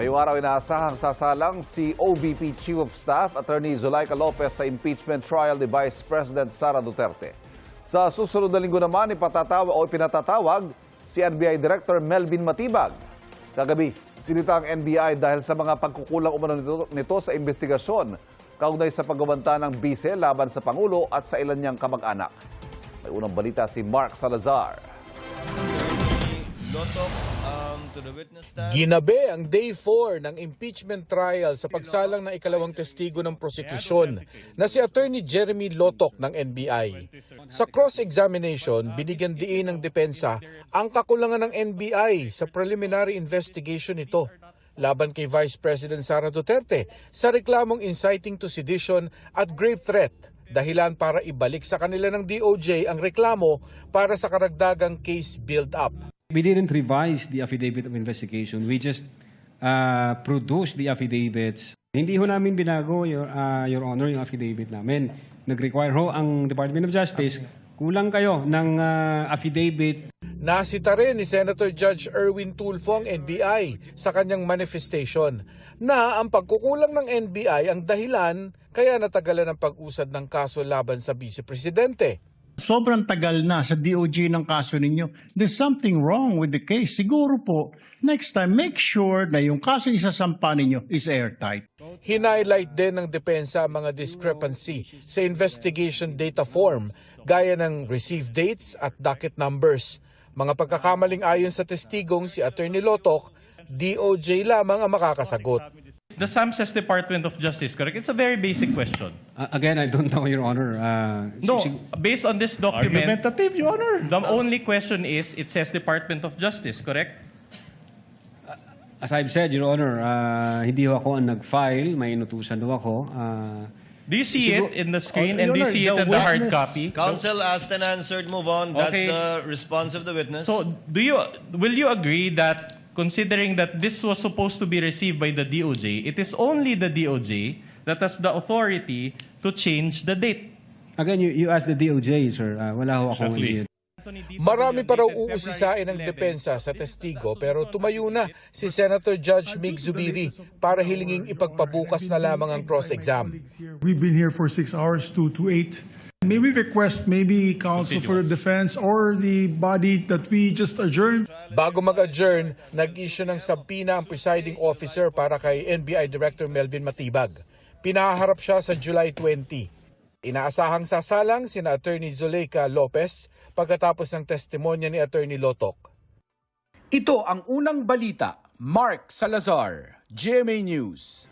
Ngayong araw inaasahang sasalang si OVP Chief of Staff Attorney Zulaika Lopez sa impeachment trial ni Vice President Sara Duterte. Sa susunod na linggo naman pinatatawag si NBI Director Melvin Matibag. Kagabi, sinita ang NBI dahil sa mga pagkukulang umano nito sa investigasyon kaugnay sa pagbabanta ng bise laban sa Pangulo at sa ilan niyang kamag-anak. May unang balita si Mark Salazar. Ginabi ang Day 4 ng impeachment trial sa pagsalang ng ikalawang testigo ng prosekusyon na si Attorney Jeremy Lotoc ng NBI. Sa cross-examination, binigyan diin ng depensa ang kakulangan ng NBI sa preliminary investigation nito laban kay Vice President Sara Duterte sa reklamong inciting to sedition at grave threat, dahilan para ibalik sa kanila ng DOJ ang reklamo para sa karagdagang case build-up. We didn't revise the affidavit of investigation. We just produced the affidavits. Hindi ho namin binago, Your Honor, yung affidavit namin. Nag-require ho ang Department of Justice, kulang kayo ng affidavit. Nasita rin ni Senator Judge Erwin Tulfo ang NBI sa kanyang manifestation na ang pagkukulang ng NBI ang dahilan kaya natagalan ang pag-usad ng kaso laban sa Vice Presidente. Sobrang tagal na sa DOJ ng kaso ninyo. There's something wrong with the case. Siguro po, next time, make sure na yung kaso isasampa ninyo is airtight. Hinighlight din ng depensa ang mga discrepancy sa investigation data form gaya ng received dates at docket numbers. Mga pagkakamaling ayon sa testigong si Attorney Lotoc, DOJ lamang ang makakasagot. The SAMSES Department of Justice, correct? It's a very basic question. Again, I don't know, Your Honor. No, based on this document, Argumentative, Your Honor. the only question is, it says Department of Justice, correct? As I've said, Your Honor, hindi ho ako ang nag-file. May inutusan ho ako. Do you see it in the screen and do you Your see Honor, it in the hard copy? Counsel asked and answered, move on. That's Okay. the response of the witness. So, will you agree that considering that this was supposed to be received by the DOJ, it is only the DOJ that has the authority to change the date? Again, you asked the DOJ, sir. Wala ho akong idea. Marami pa raw uusisain ng depensa sa testigo pero tumayo na si Senator Judge Mig Zubiri para hilinging ipagpabukas na lamang ang cross-exam. We've been here for 6 hours, 2 to 8. May we request maybe counsel for the defense or the body that we just adjourned? Bago mag-adjourn, nag-issue ng subpoena ang presiding officer para kay NBI Director Melvin Matibag. Pinaharap siya sa July 20. Inaasahang sasalang sina Attorney Zulaika Lopez pagkatapos ng testimonya ni Attorney Lotoc. Ito ang unang balita. Mark Salazar, GMA News.